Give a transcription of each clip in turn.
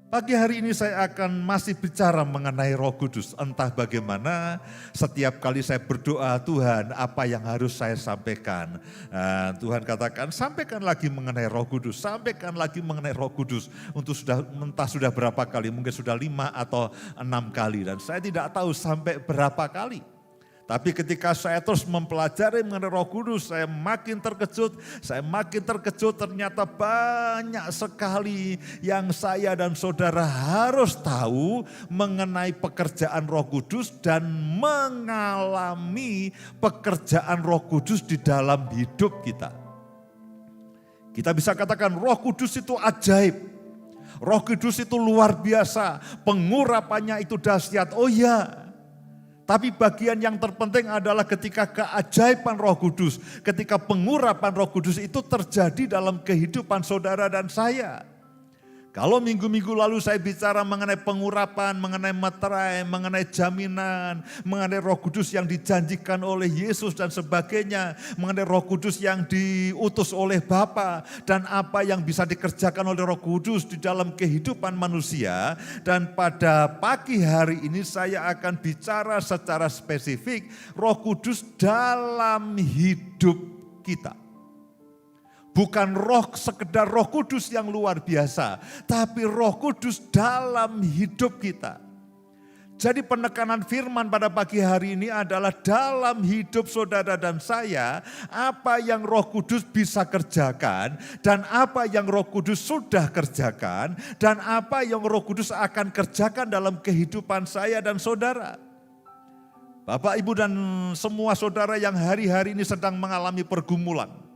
Pagi hari ini saya akan masih bicara mengenai Roh Kudus. Entah bagaimana setiap kali saya berdoa, Tuhan apa yang harus saya sampaikan. Tuhan katakan sampaikan lagi mengenai Roh Kudus, sampaikan lagi mengenai Roh Kudus. Untuk entah sudah berapa kali, mungkin sudah 5 atau 6 kali. Dan saya tidak tahu sampai berapa kali. Tapi ketika saya terus mempelajari mengenai Roh Kudus, saya makin terkejut ternyata banyak sekali yang saya dan saudara harus tahu mengenai pekerjaan Roh Kudus dan mengalami pekerjaan Roh Kudus di dalam hidup kita. Kita bisa katakan Roh Kudus itu ajaib. Roh Kudus itu luar biasa, pengurapannya itu dahsyat. Oh ya. Tapi bagian yang terpenting adalah ketika keajaiban Roh Kudus, ketika pengurapan Roh Kudus itu terjadi dalam kehidupan saudara dan saya. Kalau minggu-minggu lalu saya bicara mengenai pengurapan, mengenai materai, mengenai jaminan, mengenai Roh Kudus yang dijanjikan oleh Yesus dan sebagainya, mengenai Roh Kudus yang diutus oleh Bapa dan apa yang bisa dikerjakan oleh Roh Kudus di dalam kehidupan manusia. Dan pada pagi hari ini saya akan bicara secara spesifik Roh Kudus dalam hidup kita. Bukan sekedar Roh Kudus yang luar biasa, tapi Roh Kudus dalam hidup kita. Jadi penekanan firman pada pagi hari ini adalah dalam hidup saudara dan saya, apa yang Roh Kudus bisa kerjakan, dan apa yang Roh Kudus sudah kerjakan, dan apa yang Roh Kudus akan kerjakan dalam kehidupan saya dan saudara. Bapak, Ibu, dan semua saudara yang hari-hari ini sedang mengalami pergumulan.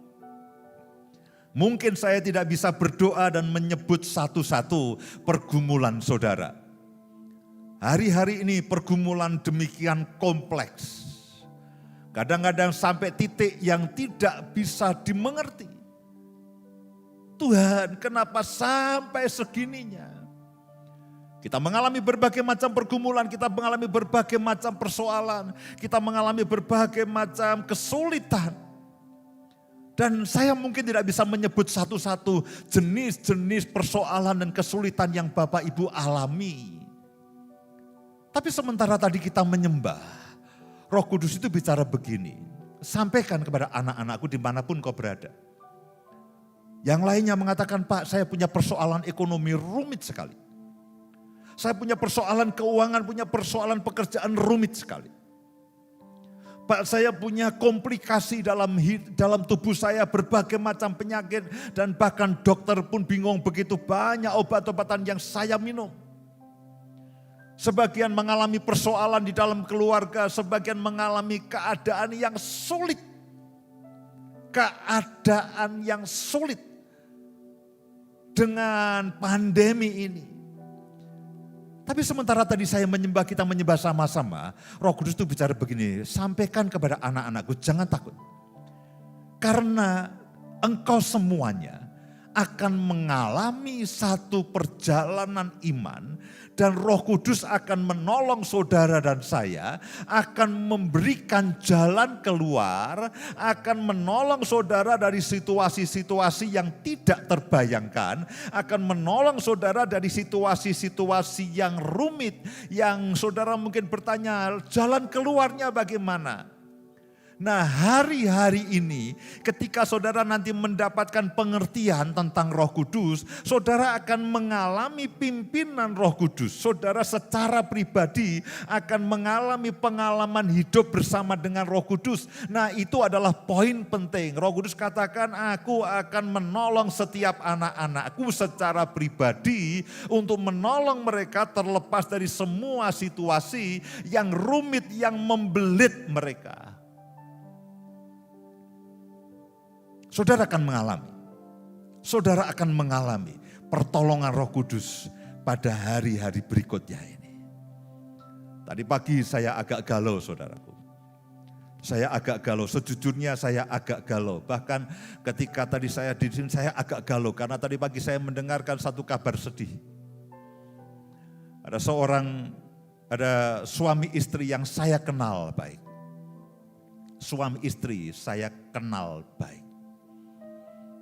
Mungkin saya tidak bisa berdoa dan menyebut satu-satu pergumulan saudara. Hari-hari ini pergumulan demikian kompleks. Kadang-kadang sampai titik yang tidak bisa dimengerti. Tuhan, kenapa sampai segininya? Kita mengalami berbagai macam pergumulan, kita mengalami berbagai macam persoalan, kita mengalami berbagai macam kesulitan. Dan saya mungkin tidak bisa menyebut satu-satu jenis-jenis persoalan dan kesulitan yang Bapak Ibu alami. Tapi sementara tadi kita menyembah, Roh Kudus itu bicara begini, sampaikan kepada anak-anakku dimanapun kau berada. Yang lainnya mengatakan, Pak, saya punya persoalan ekonomi rumit sekali. Saya punya persoalan keuangan, punya persoalan pekerjaan rumit sekali. Pak, saya punya komplikasi dalam tubuh saya, berbagai macam penyakit, dan bahkan dokter pun bingung, begitu banyak obat-obatan yang saya minum. Sebagian mengalami persoalan di dalam keluarga, sebagian mengalami keadaan yang sulit. Keadaan yang sulit dengan pandemi ini. Tapi sementara tadi kita menyembah sama-sama, Roh Kudus itu bicara begini, sampaikan kepada anak-anakku, jangan takut. Karena engkau semuanya akan mengalami satu perjalanan iman dan Roh Kudus akan menolong saudara dan saya, akan memberikan jalan keluar, akan menolong saudara dari situasi-situasi yang tidak terbayangkan, akan menolong saudara dari situasi-situasi yang rumit, yang saudara mungkin bertanya, jalan keluarnya bagaimana? Nah, hari-hari ini ketika saudara nanti mendapatkan pengertian tentang Roh Kudus, saudara akan mengalami pimpinan Roh Kudus. Saudara secara pribadi akan mengalami pengalaman hidup bersama dengan Roh Kudus. Nah, itu adalah poin penting. Roh Kudus katakan, aku akan menolong setiap anak-anakku secara pribadi untuk menolong mereka terlepas dari semua situasi yang rumit, yang membelit mereka. Saudara akan mengalami pertolongan Roh Kudus pada hari-hari berikutnya ini. Tadi pagi saya agak galau, saudaraku. Saya agak galau, sejujurnya saya agak galau. Bahkan ketika tadi saya di sini saya agak galau karena tadi pagi saya mendengarkan satu kabar sedih. Ada suami istri yang saya kenal baik. Suami istri saya kenal baik.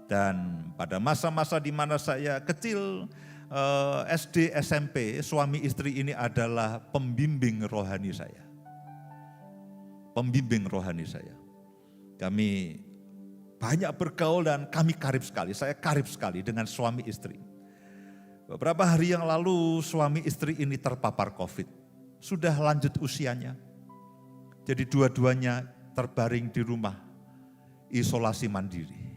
Dan pada masa-masa di mana saya kecil, SD, SMP, suami istri ini adalah pembimbing rohani saya. Pembimbing rohani saya. Kami banyak bergaul dan kami karib sekali. Saya karib sekali dengan suami istri. Beberapa hari yang lalu suami istri ini terpapar COVID. Sudah lanjut usianya. Jadi dua-duanya terbaring di rumah isolasi mandiri.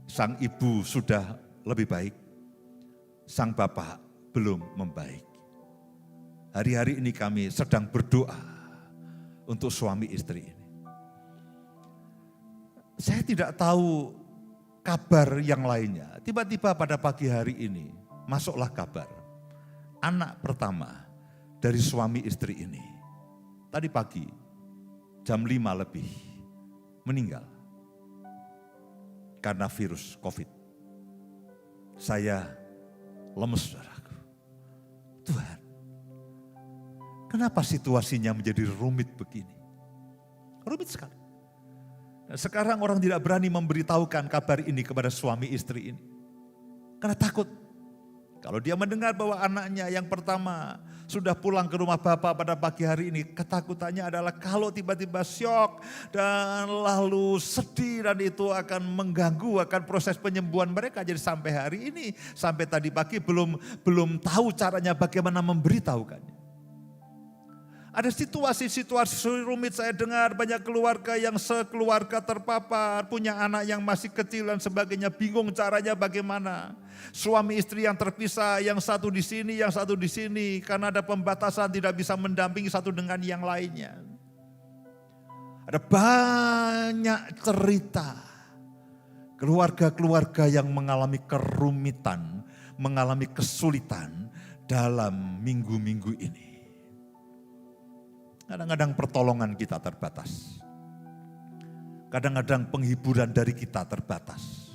Sang ibu sudah lebih baik. Sang bapak belum membaik. Hari-hari ini kami sedang berdoa untuk suami istri ini. Saya tidak tahu kabar yang lainnya. Tiba-tiba pada pagi hari ini masuklah kabar. Anak pertama dari suami istri ini. Tadi pagi jam 5 lebih meninggal karena virus COVID. Saya lemes, saudaraku. Tuhan, kenapa situasinya menjadi rumit begini? Rumit sekali. Nah, sekarang orang tidak berani memberitahukan kabar ini kepada suami istri ini. Karena takut. Kalau dia mendengar bahwa anaknya yang pertama sudah pulang ke rumah bapak pada pagi hari ini, ketakutannya adalah kalau tiba-tiba syok dan lalu sedih dan itu akan mengganggu akan proses penyembuhan mereka. Jadi sampai hari ini, sampai tadi pagi belum tahu caranya bagaimana memberitahukannya. Ada situasi-situasi rumit saya dengar banyak keluarga yang sekeluarga terpapar, punya anak yang masih kecil dan sebagainya, bingung caranya bagaimana. Suami istri yang terpisah, yang satu di sini, yang satu di sini, karena ada pembatasan tidak bisa mendampingi satu dengan yang lainnya. Ada banyak cerita keluarga-keluarga yang mengalami kerumitan, mengalami kesulitan dalam minggu-minggu ini. Kadang-kadang pertolongan kita terbatas. Kadang-kadang penghiburan dari kita terbatas.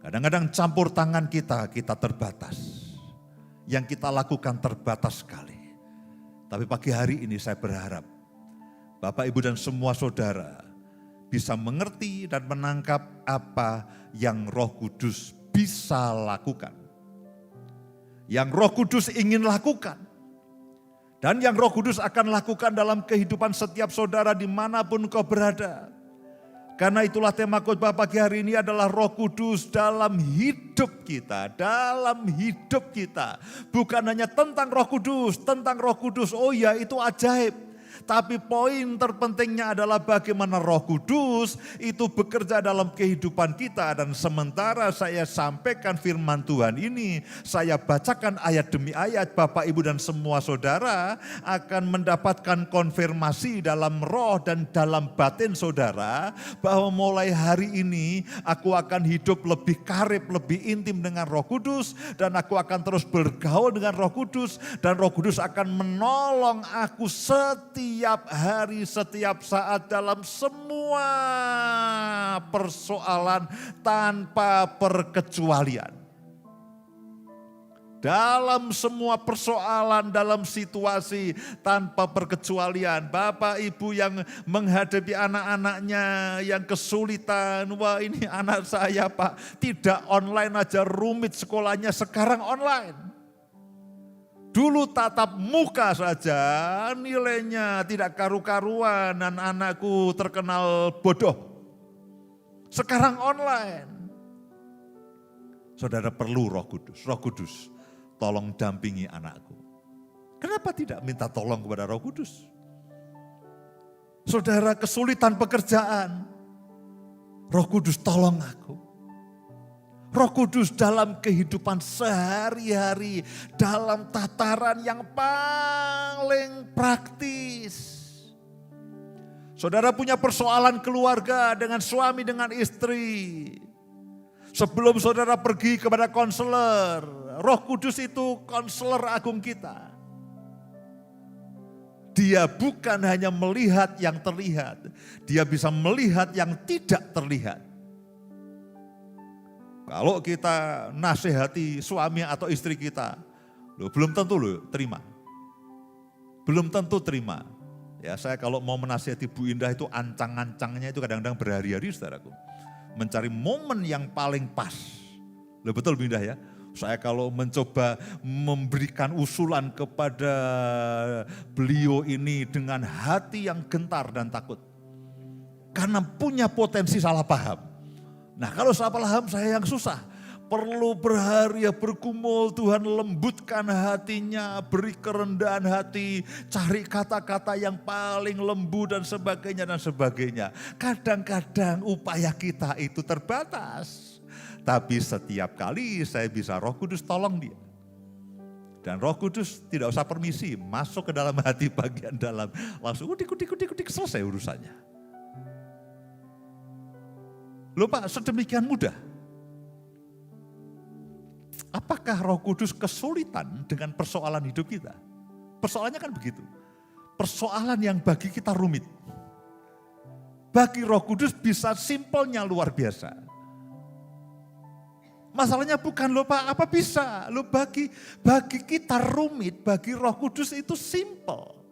Kadang-kadang campur tangan kita terbatas. Yang kita lakukan terbatas sekali. Tapi pagi hari ini saya berharap Bapak, Ibu dan semua saudara bisa mengerti dan menangkap apa yang Roh Kudus bisa lakukan. Yang Roh Kudus ingin lakukan. Dan yang Roh Kudus akan lakukan dalam kehidupan setiap saudara dimanapun kau berada. Karena itulah tema khotbah pagi hari ini adalah Roh Kudus dalam hidup kita. Dalam hidup kita. Bukan hanya tentang Roh Kudus. Oh ya, itu ajaib. Tapi poin terpentingnya adalah bagaimana Roh Kudus itu bekerja dalam kehidupan kita. Dan sementara saya sampaikan firman Tuhan ini, saya bacakan ayat demi ayat, Bapak, Ibu dan semua saudara akan mendapatkan konfirmasi dalam roh dan dalam batin saudara, bahwa mulai hari ini aku akan hidup lebih karib, lebih intim dengan Roh Kudus, dan aku akan terus bergaul dengan Roh Kudus, dan Roh Kudus akan menolong aku setiap hari, setiap saat dalam semua persoalan tanpa perkecualian. Dalam semua persoalan, dalam situasi tanpa perkecualian. Bapak Ibu yang menghadapi anak-anaknya yang kesulitan. Wah, ini anak saya Pak, tidak online aja rumit sekolahnya, sekarang online. Dulu tatap muka saja nilainya tidak karu-karuan dan anakku terkenal bodoh. Sekarang online. Saudara perlu Roh Kudus. Roh Kudus, tolong dampingi anakku. Kenapa tidak minta tolong kepada Roh Kudus? Saudara kesulitan pekerjaan. Roh Kudus tolong aku. Roh Kudus dalam kehidupan sehari-hari, dalam tataran yang paling praktis. Saudara punya persoalan keluarga dengan suami, dengan istri. Sebelum saudara pergi kepada konselor, Roh Kudus itu konselor agung kita. Dia bukan hanya melihat yang terlihat, dia bisa melihat yang tidak terlihat. Kalau kita nasihati suami atau istri kita, belum tentu terima. Belum tentu terima. Ya, saya kalau mau menasihati Bu Indah itu ancang-ancangnya itu kadang-kadang berhari-hari, saudaraku. Mencari momen yang paling pas. Betul Bu Indah ya? Saya kalau mencoba memberikan usulan kepada beliau ini dengan hati yang gentar dan takut. Karena punya potensi salah paham. Nah kalau salah paham saya yang susah. Perlu berhari bergumul, Tuhan lembutkan hatinya, beri kerendahan hati, cari kata-kata yang paling lembut dan sebagainya dan sebagainya. Kadang-kadang upaya kita itu terbatas. Tapi setiap kali saya bisa Roh Kudus tolong dia. Dan Roh Kudus tidak usah permisi, masuk ke dalam hati bagian dalam. Langsung udik, selesai urusannya. Loh Pak, sedemikian mudah. Apakah Roh Kudus kesulitan dengan persoalan hidup kita? Persoalannya kan begitu. Persoalan yang bagi kita rumit. Bagi Roh Kudus bisa simpelnya luar biasa. Masalahnya bukan loh Pak, apa bisa? Loh bagi kita rumit, bagi Roh Kudus itu simple.